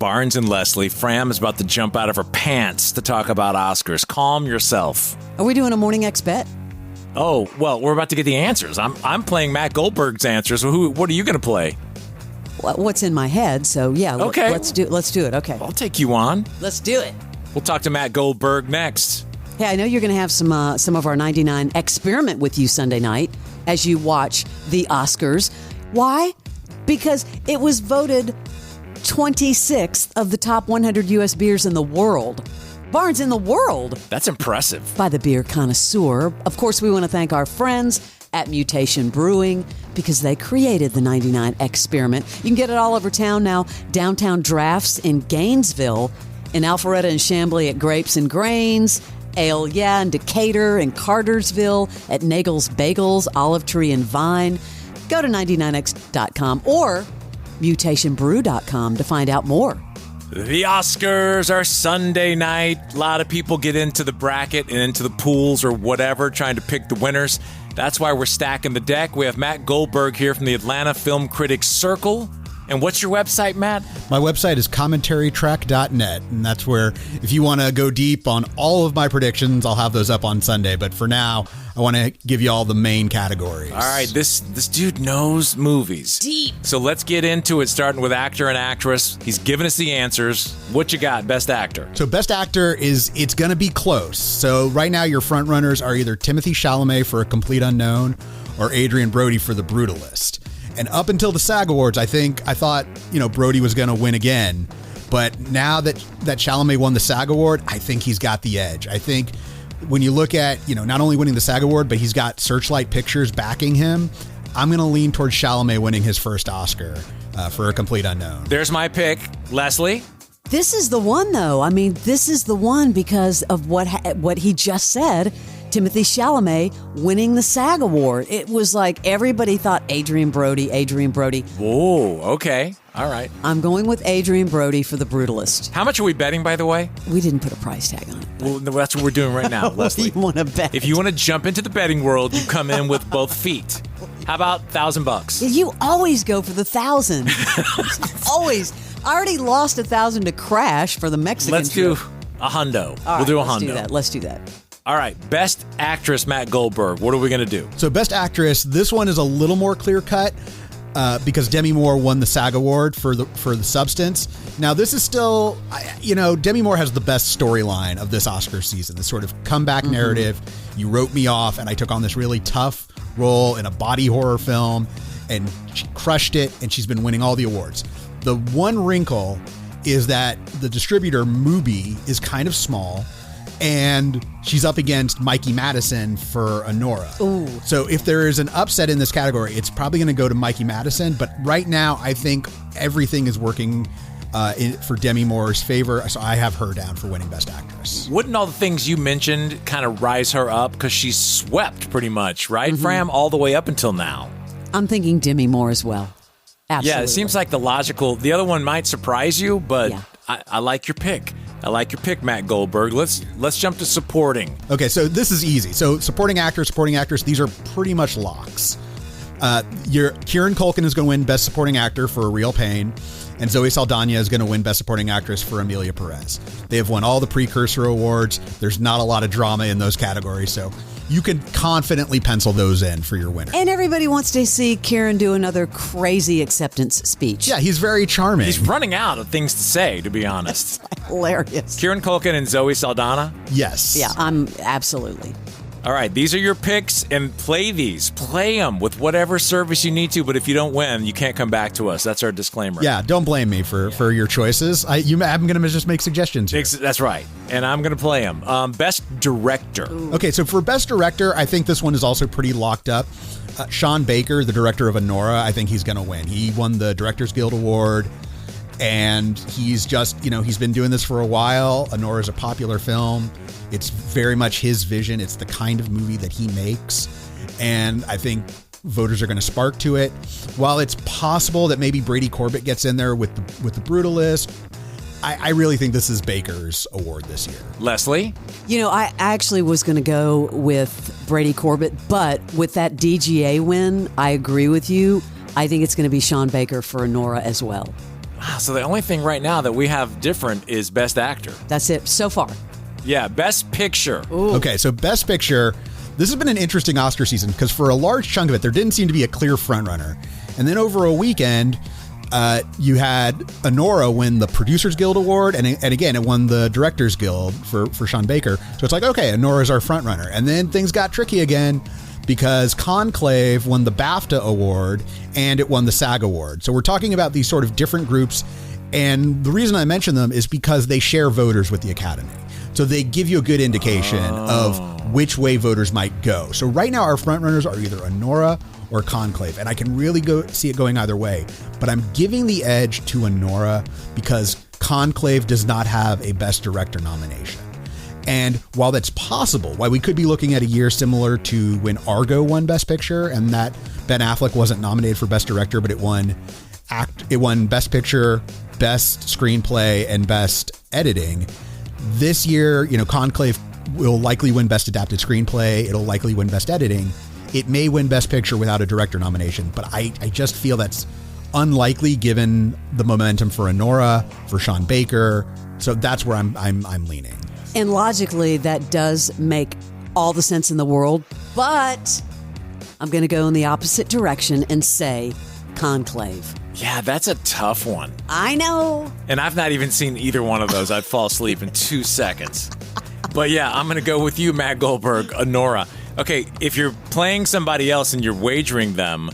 Barnes and Leslie. Fram is about to jump out of her pants to talk about Oscars. Calm yourself. Are we doing a Morning X bet? Oh, well, we're about to get the answers. I'm playing Matt Goldberg's answers. So what are you going to play? What's in my head? So yeah, okay. Let's do it. Okay, I'll take you on. Let's do it. We'll talk to Matt Goldberg next. Hey, I know you're going to have some of our 99 experiment with you Sunday night as you watch the Oscars. Why? Because it was voted 26th of the top 100 U.S. beers in the world. Barnes, in the world. That's impressive. By the beer connoisseur. Of course, we want to thank our friends at Mutation Brewing because they created the 99 experiment. You can get it all over town now. Downtown Drafts in Gainesville, in Alpharetta and Chamblee at Grapes and Grains, Ale Yeah in Decatur and Cartersville, at Nagel's Bagels, Olive Tree and Vine. Go to 99x.com or mutationbrew.com to find out more. The Oscars are Sunday night. A lot of people get into the bracket and into the pools or whatever, trying to pick the winners. That's why we're stacking the deck. We have Matt Goldberg here from the Atlanta Film Critics Circle. And what's your website, Matt? My website is commentarytrack.net, and that's where, if you want to go deep on all of my predictions, I'll have those up on Sunday. But for now, I want to give you all the main categories. All right, this dude knows movies. Deep. So let's get into it, starting with actor and actress. He's giving us the answers. What you got, best actor? So best actor it's going to be close. So right now, your front runners are either Timothée Chalamet for A Complete Unknown or Adrien Brody for The Brutalist. And up until the SAG Awards, I thought, Brody was going to win again. But now that Chalamet won the SAG Award, I think he's got the edge. I think when you look at, not only winning the SAG Award, but he's got Searchlight Pictures backing him, I'm going to lean towards Chalamet winning his first Oscar for A Complete Unknown. There's my pick. Leslie? This is the one, though. I mean, this is the one because of what he just said. Timothée Chalamet winning the SAG Award. It was like everybody thought Adrien Brody. Whoa, okay. All right. I'm going with Adrien Brody for The Brutalist. How much are we betting, by the way? We didn't put a price tag on it. Well, that's what we're doing right now, Leslie. What do you want to bet? If you want to jump into the betting world, you come in with both feet. How about $1,000? You always go for the 1,000. Always. I already lost 1,000 to Crash for the Mexican Let's trip. do a hundo. All we'll do a let's hundo. Let's do that. All right, best actress, Matt Goldberg. What are we going to do? So best actress, this one is a little more clear cut because Demi Moore won the SAG Award for the Substance. Now this is still, Demi Moore has the best storyline of this Oscar season. This sort of comeback narrative. You wrote me off, and I took on this really tough role in a body horror film, and she crushed it. And she's been winning all the awards. The one wrinkle is that the distributor Mubi is kind of small. And she's up against Mikey Madison for Anora. Ooh. So if there is an upset in this category, it's probably going to go to Mikey Madison. But right now, I think everything is working for Demi Moore's favor. So I have her down for winning Best Actress. Wouldn't all the things you mentioned kind of rise her up? Because she's swept pretty much, right, Fram, all the way up until now? I'm thinking Demi Moore as well. Absolutely. Yeah, it seems like the other one might surprise you, but Yeah. I like your pick. I like your pick, Matt Goldberg. Let's jump to supporting. Okay, so this is easy. So supporting actress, these are pretty much locks. Kieran Culkin is going to win Best Supporting Actor for A Real Pain, and Zoe Saldana is going to win Best Supporting Actress for Emilia Perez. They have won all the precursor awards. There's not a lot of drama in those categories, so you can confidently pencil those in for your winner. And everybody wants to see Kieran do another crazy acceptance speech. Yeah, he's very charming. He's running out of things to say, to be honest. Hilarious. Kieran Culkin and Zoe Saldana? Yes. Yeah, I'm absolutely. All right, these are your picks, and play them with whatever service you need to, but if you don't win, you can't come back to us. That's our disclaimer. Yeah, don't blame me for your choices. I'm going to just make suggestions here. That's right, and I'm going to play them. Best Director. Ooh. Okay, so for Best Director, I think this one is also pretty locked up. Sean Baker, the director of Anora, I think he's going to win. He won the Directors Guild Award, and he's just, he's been doing this for a while. Anora is a popular film. It's very much his vision. It's the kind of movie that he makes. And I think voters are going to spark to it. While it's possible that maybe Brady Corbett gets in there with the Brutalist, I really think this is Baker's award this year. Leslie? I actually was going to go with Brady Corbett, but with that DGA win, I agree with you. I think it's going to be Sean Baker for Anora as well. So the only thing right now that we have different is Best Actor. That's it so far. Yeah, Best Picture. Ooh. Okay, so Best Picture, this has been an interesting Oscar season because for a large chunk of it, there didn't seem to be a clear frontrunner. And then over a weekend, you had Anora win the Producers Guild Award, and again, it won the Directors Guild for Sean Baker. So it's like, okay, Anora's our frontrunner. And then things got tricky again because Conclave won the BAFTA Award and it won the SAG Award. So we're talking about these sort of different groups, and the reason I mention them is because they share voters with the Academy. So they give you a good indication of which way voters might go. So right now our frontrunners are either Anora or Conclave, and I can really see it going either way. But I'm giving the edge to Anora because Conclave does not have a Best Director nomination. And while that's possible, while we could be looking at a year similar to when Argo won Best Picture and that Ben Affleck wasn't nominated for Best Director, but it won Best Picture, Best Screenplay, and Best Editing. This year, Conclave will likely win Best Adapted Screenplay. It'll likely win Best Editing. It may win Best Picture without a director nomination, but I just feel that's unlikely given the momentum for Anora, for Sean Baker. So that's where I'm leaning. And logically, that does make all the sense in the world, but I'm going to go in the opposite direction and say Conclave. Yeah, that's a tough one. I know. And I've not even seen either one of those. I'd fall asleep in 2 seconds. But yeah, I'm going to go with you, Matt Goldberg, Anora. Okay, if you're playing somebody else and you're wagering them,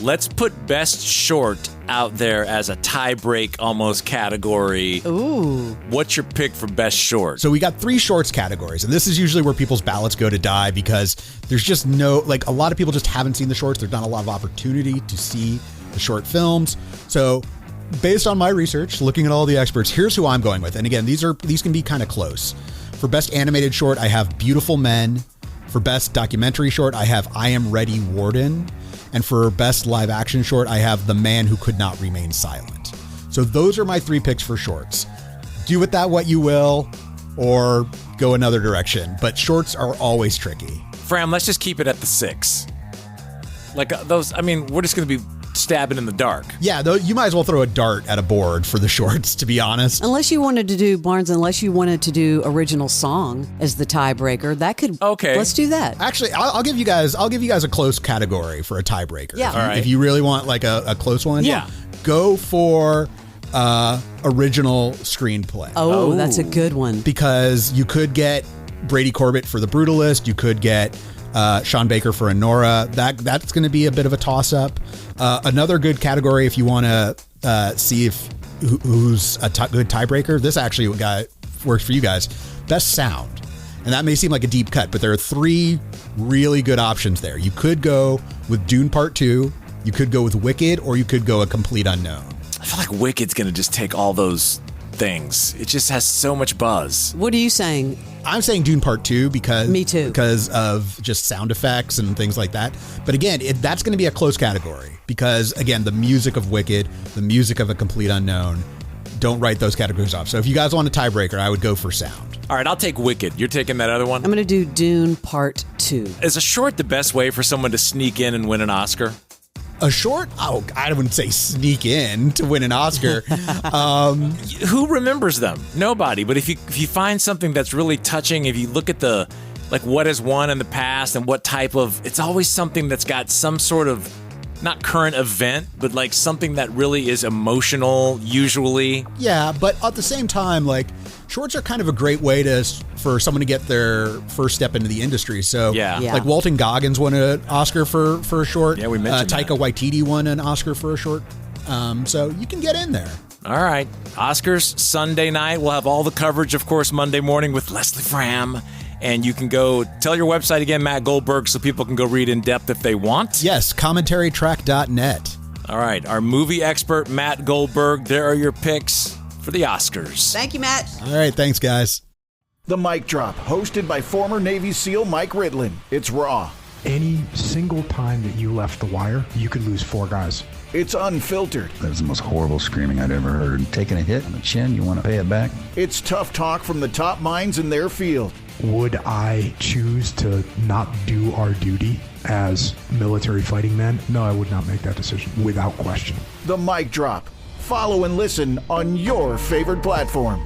let's put Best Short out there as a tie-break almost category. Ooh. What's your pick for Best Short? So we got 3 shorts categories, and this is usually where people's ballots go to die because there's just a lot of people just haven't seen the shorts. There's not a lot of opportunity to see the short films. So based on my research, looking at all the experts, here's who I'm going with. And again, these can be kind of close. For Best Animated Short, I have Beautiful Men. For Best Documentary Short, I have I Am Ready, Warden. And for Best Live Action Short, I have The Man Who Could Not Remain Silent. So those are my 3 picks for shorts. Do with that what you will, or go another direction. But shorts are always tricky. Fram, let's just keep it at the 6. Like those, we're just going to be stabbing in the dark. Yeah, though you might as well throw a dart at a board for the shorts, to be honest. Unless you wanted to do original song as the tiebreaker, that could. Okay, let's do that. Actually, I'll give you guys a close category for a tiebreaker. Yeah, all right. If you really want like a close one, yeah, go for original screenplay. Oh, that's a good one. Because you could get Brady Corbett for The Brutalist. You could get Sean Baker for Anora. That's going to be a bit of a toss-up. Another good category if you want to see who's a good tiebreaker. This actually works for you guys. Best sound. And that may seem like a deep cut, but there are 3 really good options there. You could go with Dune Part 2, you could go with Wicked, or you could go A Complete Unknown. I feel like Wicked's going to just take all those things. It just has so much buzz. What are you saying? I'm saying Dune Part 2 because Me too. Because of just sound effects and things like that. But again, that's going to be a close category because again, the music of Wicked, the music of A Complete Unknown, don't write those categories off. So if you guys want a tiebreaker, I would go for sound. All right, I'll take Wicked. You're taking that other one? I'm going to do Dune Part 2. Is a short the best way for someone to sneak in and win an Oscar? A short? Oh, I wouldn't say sneak in to win an Oscar. Who remembers them? Nobody. But if you find something that's really touching, if you look at the what has won in the past and what type of, it's always something that's got some sort of not current event, but like something that really is emotional usually. Yeah, but at the same time, shorts are kind of a great way for someone to get their first step into the industry. So yeah. Yeah. Like Walton Goggins won an Oscar for a short. Yeah, we mentioned Taika Waititi won an Oscar for a short. So you can get in there. All right. Oscars Sunday night. We'll have all the coverage, of course, Monday morning with Leslie Fram. And you can go tell your website again, Matt Goldberg, so people can go read in depth if they want. Yes, commentarytrack.net. All right. Our movie expert, Matt Goldberg. There are your picks for the Oscars. Thank you, Matt. All right, thanks, guys. The Mic Drop, hosted by former Navy SEAL Mike Ridlin. It's raw. Any single time that you left the wire, you could lose 4 guys. It's unfiltered. That was the most horrible screaming I'd ever heard. Taking a hit on the chin, you want to pay it back? It's tough talk from the top minds in their field. Would I choose to not do our duty as military fighting men? No, I would not make that decision without question. The Mic Drop, Follow and listen on your favorite platform.